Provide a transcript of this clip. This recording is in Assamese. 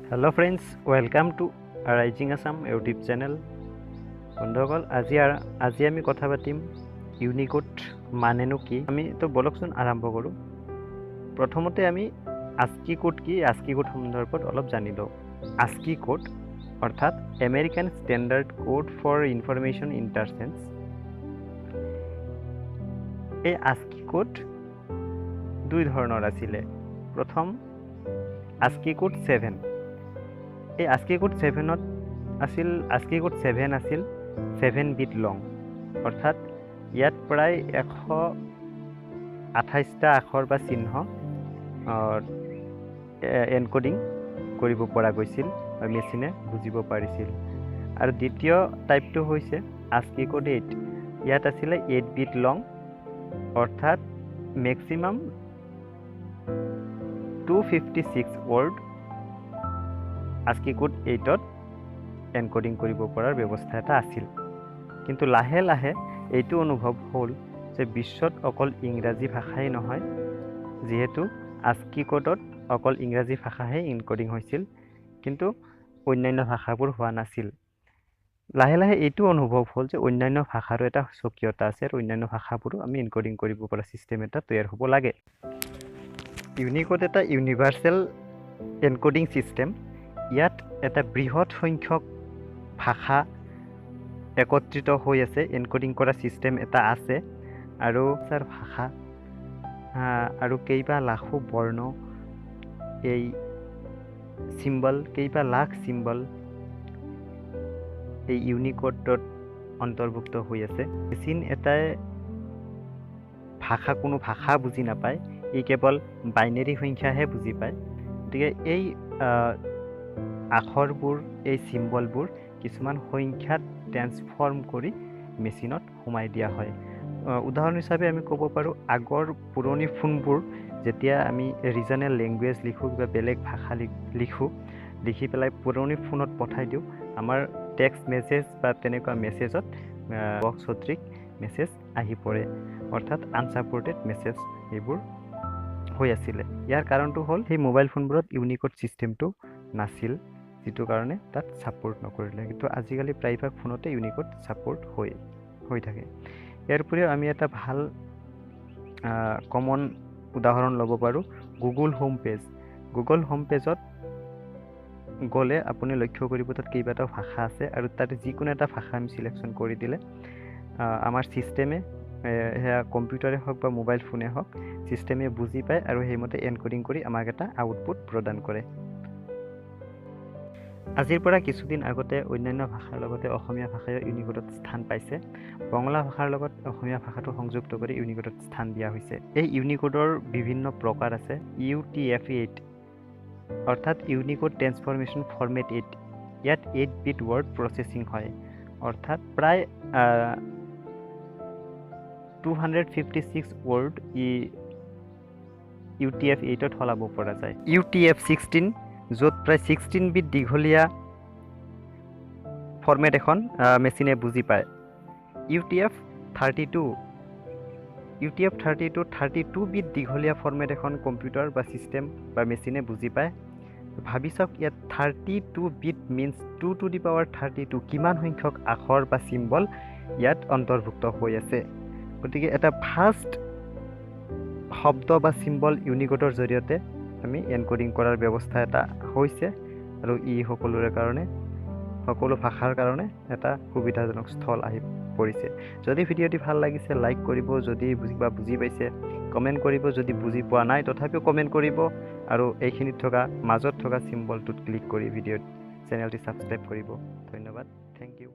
Hello friends, welcome to Rising Assam YouTube channel. বন্ধুসকল আজি আমি কথা পাতিম ইউনিকোড মানেনো কি। আমি তো বলকচোন আৰম্ভ কৰোঁ। প্ৰথমতে আমি ASCII কোড কি ASCII কোড সন্দৰ্ভত অলপ জানি লওঁ। ASCII কোড অৰ্থাৎ American standard code for information interchange. এই ASCII কোড দুই ধৰণৰ আছিলে। প্ৰথম ASCII কোড 7। এই ASCII কোড 7ত আছিল ASCII কোড 7 আছিল 7 বিট লং, অৰ্থাৎ ইয়াত প্ৰায় 128টা আখৰ বা চিহ্ন এনকোডিং কৰিব পৰা গৈছিল আৰু মেচিনে বুজিব পাৰিছিল। আৰু দ্বিতীয় টাইপটো হৈছে ASCII কোড 8। ইয়াত আছিলে 8 বিট লং, অৰ্থাৎ মেক্সিমাম 256 ৱৰ্ড ASCII কোড 8ত এনকোডিং কৰিব পৰাৰ ব্যৱস্থা এটা আছিল। কিন্তু লাহে লাহে এইটো অনুভৱ হ'ল যে বিশ্বত অকল ইংৰাজী ভাষাই নহয়, যিহেতু ASCII কোডত অকল ইংৰাজী ভাষাহে এনকোডিং হৈছিল, কিন্তু অন্যান্য ভাষাবোৰ হোৱা নাছিল। লাহে লাহে এইটো অনুভৱ হ'ল যে অন্যান্য ভাষাৰো এটা স্বকীয়তা আছে আৰু অন্যান্য ভাষাবোৰো আমি এনকোডিং কৰিব পৰা চিষ্টেম এটা তৈয়াৰ হ'ব লাগে। ইউনিকোড এটা ইউনিভাৰ্চেল এনকোডিং চিষ্টেম। ইয়াত এটা বৃহৎ সংখ্যক ভাষা একত্ৰিত হৈ আছে, এনকোডিং কৰা চিষ্টেম এটা আছে, আৰু তাৰ ভাষা আৰু কেইবা লাখো বৰ্ণ, এই চিম্বল, কেইবা লাখ চিম্বল এই ইউনিকোডত অন্তৰ্ভুক্ত হৈ আছে। মেচিন এটাই কোনো ভাষা বুজি নাপায়, ই কেৱল বাইনেৰী সংখ্যাহে বুজি পায়। গতিকে এই আখৰবোৰ, এই চিম্বলবোৰ কিছুমান সংখ্যাত ট্ৰেন্সফৰ্ম কৰি মেচিনত সোমাই দিয়া হয়। উদাহৰণ হিচাপে আমি ক'ব পাৰোঁ, আগৰ পুৰণি ফোনবোৰ যেতিয়া আমি ৰিজনেল লেংগুৱেজ লিখোঁ বা বেলেগ ভাষা লিখি পেলাই পুৰণি ফোনত পঠাই দিওঁ, আমাৰ টেক্সট মেছেজ বা তেনেকুৱা মেছেজত বক্স সদৃশ মেছেজ আহি পৰে, অৰ্থাৎ আনছাপৰ্টেড মেছেজ এইবোৰ হৈ আছিলে। ইয়াৰ কাৰণটো হ'ল সেই মোবাইল ফোনবোৰত ইউনিকোড ছিষ্টেমটো নাছিল, যিটো কাৰণে তাত ছাপোৰ্ট নকৰিলে। কিন্তু আজিকালি প্ৰায়ভাগ ফোনতে ইউনিকোড ছাপোৰ্ট হৈ থাকে। ইয়াৰ উপৰিও আমি এটা ভাল কমন উদাহৰণ ল'ব পাৰোঁ, Google home page. Google home পেজত গ'লে আপুনি লক্ষ্য কৰিব তাত কেইবাটাও ভাষা আছে, আৰু তাত যিকোনো এটা ভাষা আমি ছিলেকশ্যন কৰি দিলে আমাৰ ছিষ্টেমে, সেয়া কম্পিউটাৰে হওক বা মোবাইল ফোনে হওক, ছিষ্টেমে বুজি পায় আৰু সেইমতে এনকোডিং কৰি আমাক এটা আউটপুট প্ৰদান কৰে। আজিৰ পৰা কিছুদিন আগতে অন্যান্য ভাষাৰ লগতে অসমীয়া ভাষায়ো ইউনিকোডত স্থান পাইছে। বঙলা ভাষাৰ লগত অসমীয়া ভাষাটো সংযুক্ত কৰি ইউনিকোডত স্থান দিয়া হৈছে। এই ইউনিকোডৰ বিভিন্ন প্ৰকাৰ আছে। UTF-8 অৰ্থাৎ ইউনিকোড ট্ৰেন্সফৰমেশ্যন ফৰ্মেট 8। ইয়াত 8 বিট ৱৰ্ড প্ৰচেছিং হয়, অৰ্থাৎ প্ৰায় 256 ৱৰ্ড UTF-8ত সলাব পৰা যায়। UTF-16 য'ত প্ৰায় 16 বিট দীঘলীয়া ফৰ্মেট এখন মেচিনে বুজি পায়। UTF-32 32 বিট দীঘলীয়া ফৰ্মেট এখন কম্পিউটাৰ বা ছিষ্টেম বা মেচিনে বুজি পায়। ভাবি চাওক, ইয়াত 32 beet means 2 to the power 32 কিমান সংখ্যক আখৰ বা চিম্বল ইয়াত অন্তৰ্ভুক্ত হৈ আছে। গতিকে এটা ফাষ্ট শব্দ বা চিম্বল ইউনিকোডৰ জৰিয়তে আমি এনকোডিং কৰাৰ ব্যৱস্থা এটা হৈছে, আৰু ই সকলো ভাষাৰ কাৰণে এটা সুবিধাজনক স্থল আহি পৰিছে। যদি ভিডিঅ'টি ভাল লাগিছে লাইক কৰিব, যদি বুজি পাইছে কমেণ্ট কৰিব, যদি বুজি পোৱা নাই তথাপিও কমেণ্ট কৰিব, আৰু এইখিনিত থকা মাজত থকা চিম্বলটোত ক্লিক কৰি চেনেলটি ছাবস্ক্ৰাইব কৰিব। ধন্যবাদ, থেংক ইউ।